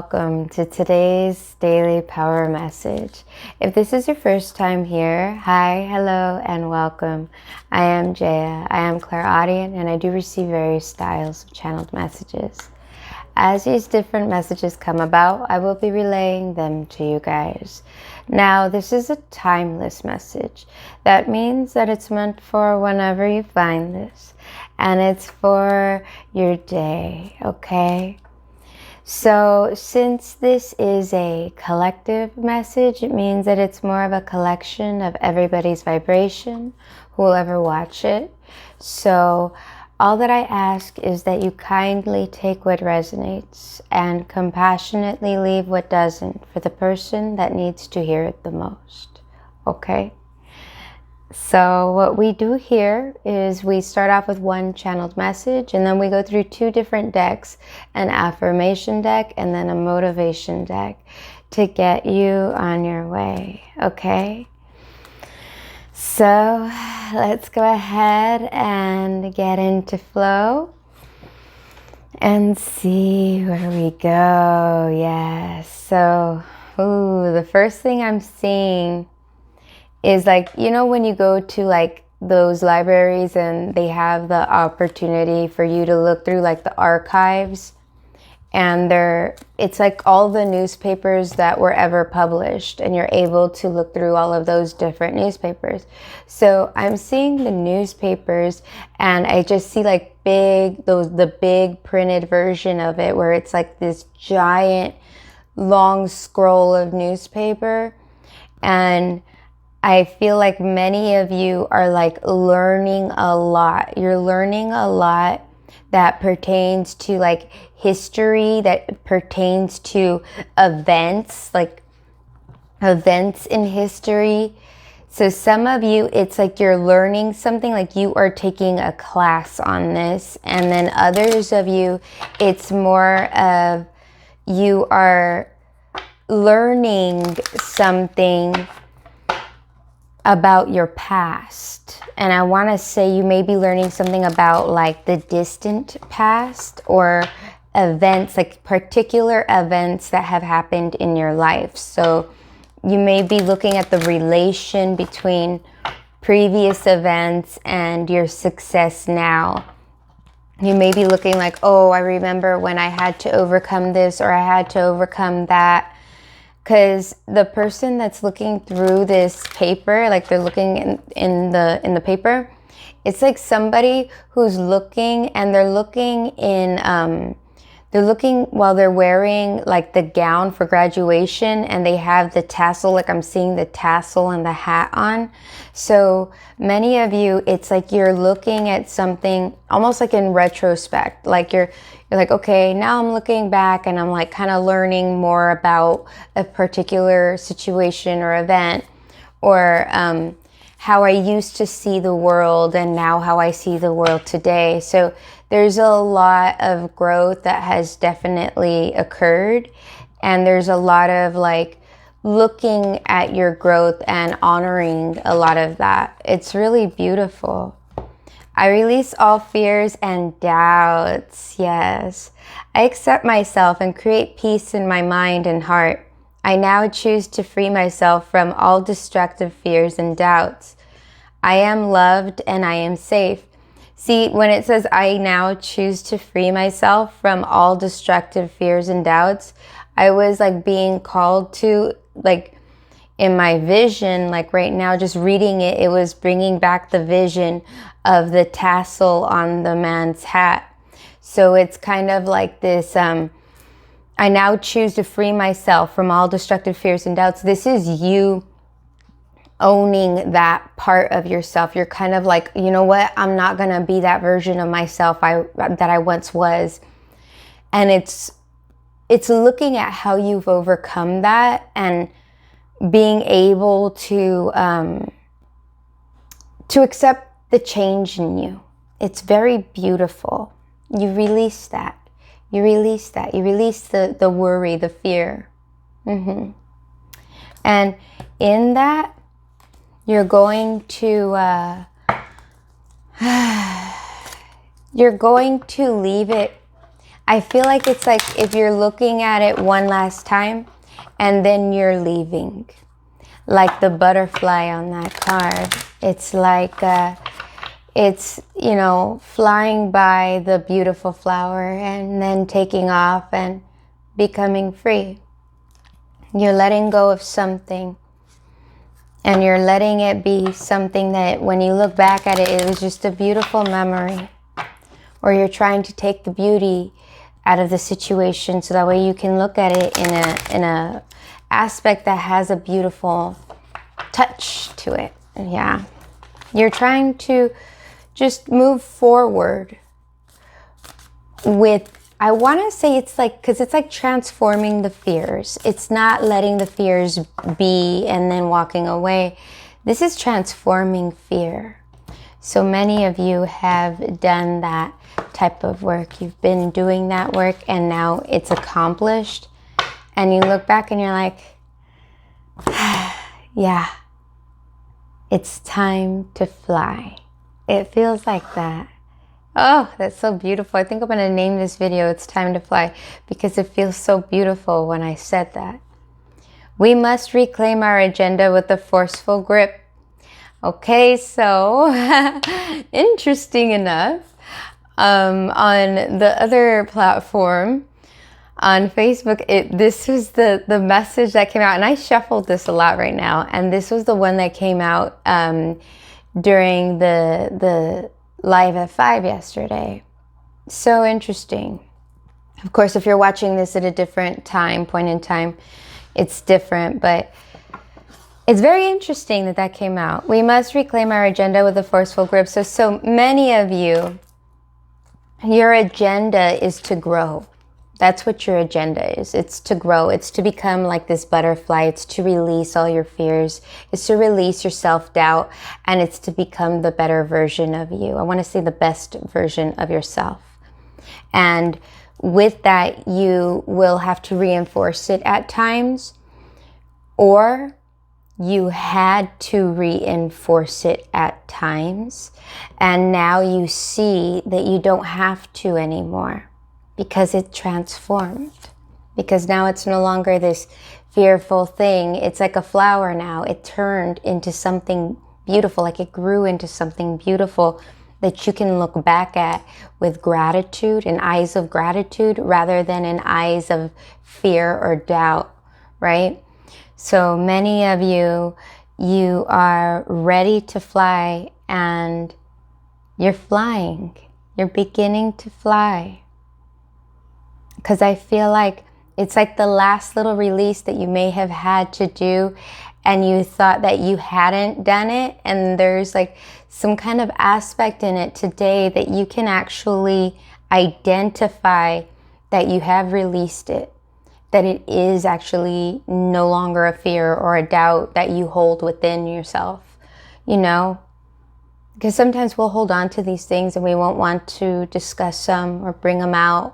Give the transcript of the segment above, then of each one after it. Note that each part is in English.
welcome to today's daily power message. If this is your first time here, hi, hello, and welcome. I am Jaya. I am clairaudient, and I do receive various styles of channeled messages. As these different messages come about, I will be relaying them to you guys. Now, this is a timeless message. That means that it's meant for whenever you find this, and it's for your day, okay? So since this is a collective message, it means that it's more of a collection of everybody's vibration who will ever watch it. So all that I ask is that you kindly take what resonates and compassionately leave what doesn't for the person that needs to hear it the most, okay? So what we do here is we start off with one channeled message, and then we go through two different decks, an affirmation deck and then a motivation deck, to get you on your way, okay? So let's go ahead and get into flow and see where we go. Yes. So the first thing I'm seeing is like, you know, when you go to like those libraries and they have the opportunity for you to look through like the archives, and it's like all the newspapers that were ever published, and you're able to look through all of those different newspapers. So I'm seeing the newspapers, and I just see like the big printed version of it, where it's like this giant long scroll of newspaper. And I feel like many of you are like learning a lot. You're learning a lot that pertains to like history, that pertains to events, like events in history. So some of you, it's like you're learning something, like you are taking a class on this. And then others of you, it's more of you are learning something about your past. And I want to say you may be learning something about like the distant past, or events, like particular events that have happened in your life. So you may be looking at the relation between previous events and your success now. You may be looking like, oh, I remember when I had to overcome this, or I had to overcome that. Because the person that's looking through this paper, like they're looking in the paper, it's like somebody who's looking, and they're looking while they're wearing like the gown for graduation, and they have the tassel, like I'm seeing the tassel and the hat on. So many of you, it's like you're looking at something almost like in retrospect, like you're like, okay, now I'm looking back and I'm like kind of learning more about a particular situation or event, or how I used to see the world and now how I see the world today. So there's a lot of growth that has definitely occurred, and there's a lot of like looking at your growth and honoring a lot of that. It's really beautiful. I release all fears and doubts. Yes. I accept myself and create peace in my mind and heart. I now choose to free myself from all destructive fears and doubts. I am loved and I am safe. See, when it says I now choose to free myself from all destructive fears and doubts, I was like being called to, like in my vision, like right now, just reading it, it was bringing back the vision of the tassel on the man's hat. So it's kind of like this, I now choose to free myself from all destructive fears and doubts. This is you owning that part of yourself. You're kind of like, you know what, I'm not going to be that version of myself that I once was. And it's looking at how you've overcome that, and being able to accept the change in you. It's very beautiful. You release that. You release that. You release the worry, the fear. And in that, you're going to leave it I feel like it's like if you're looking at it one last time and then you're leaving. Like the butterfly on that card. It's like, it's, you know, flying by the beautiful flower and then taking off and becoming free. You're letting go of something. And you're letting it be something that when you look back at it, it was just a beautiful memory. Or you're trying to take the beauty out of the situation so that way you can look at it in a aspect that has a beautiful touch to it. Yeah. You're trying to just move forward with, I want to say it's like, because it's like transforming the fears. It's not letting the fears be and then walking away. This is transforming fear. So many of you have done that type of work. You've been doing that work and now it's accomplished. And you look back and you're like, yeah, it's time to fly. It feels like that. Oh, that's so beautiful. I think I'm going to name this video, It's Time to Fly, because it feels so beautiful when I said that. We must reclaim our agenda with a forceful grip. Okay, so interesting enough, on the other platform, on Facebook, this was the message that came out, and I shuffled this a lot right now, and this was the one that came out during the live at 5 yesterday. So interesting. Of course, if you're watching this at a different point in time, it's different, but it's very interesting that that came out. We must reclaim our agenda with a forceful grip. So many of you, your agenda is to grow. That's what your agenda is. It's to grow. It's to become like this butterfly. It's to release all your fears. It's to release your self-doubt. And it's to become the better version of you. I want to say the best version of yourself. And with that, you will have to reinforce it at times. Or you had to reinforce it at times. And now you see that you don't have to anymore. Because it transformed. Because now it's no longer this fearful thing. It's like a flower now. It turned into something beautiful, like it grew into something beautiful that you can look back at with gratitude and eyes of gratitude rather than in eyes of fear or doubt, right? So many of you, you are ready to fly and you're flying. You're beginning to fly. Because I feel like it's like the last little release that you may have had to do and you thought that you hadn't done it. And there's like some kind of aspect in it today that you can actually identify that you have released it. That it is actually no longer a fear or a doubt that you hold within yourself, you know? Because sometimes we'll hold on to these things and we won't want to discuss them or bring them out.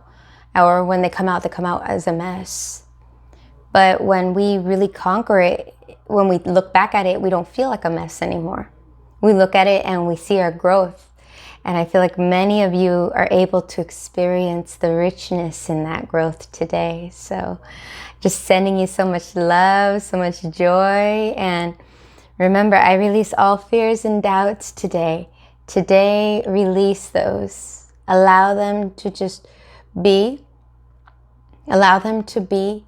Or when they come out as a mess. But when we really conquer it, when we look back at it, we don't feel like a mess anymore. We look at it and we see our growth. And I feel like many of you are able to experience the richness in that growth today. So just sending you so much love, so much joy. And remember, I release all fears and doubts today. Today, release those. Allow them to just be. Allow them to be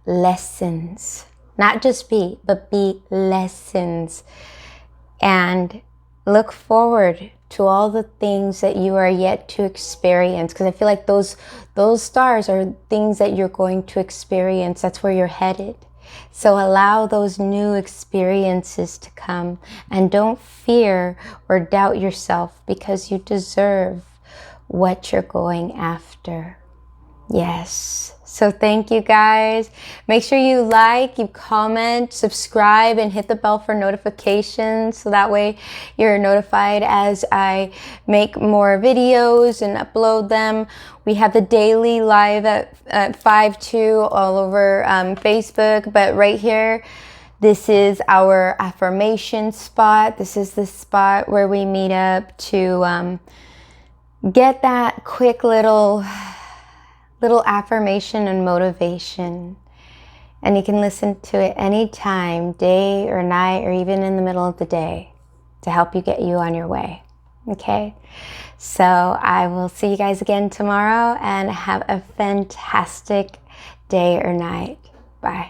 lessons. Not just be, but be lessons. And look forward to all the things that you are yet to experience. Because I feel like those stars are things that you're going to experience. That's where you're headed. So allow those new experiences to come. And don't fear or doubt yourself because you deserve what you're going after. Yes. So thank you guys. Make sure you like, you comment, subscribe, and hit the bell for notifications. So that way you're notified as I make more videos and upload them. We have the daily live at 5 too, all over Facebook. But right here, this is our affirmation spot. This is the spot where we meet up to get that quick little little affirmation and motivation. And you can listen to it anytime, day or night, or even in the middle of the day, to help you get you on your way. Okay? So I will see you guys again tomorrow, and have a fantastic day or night. Bye.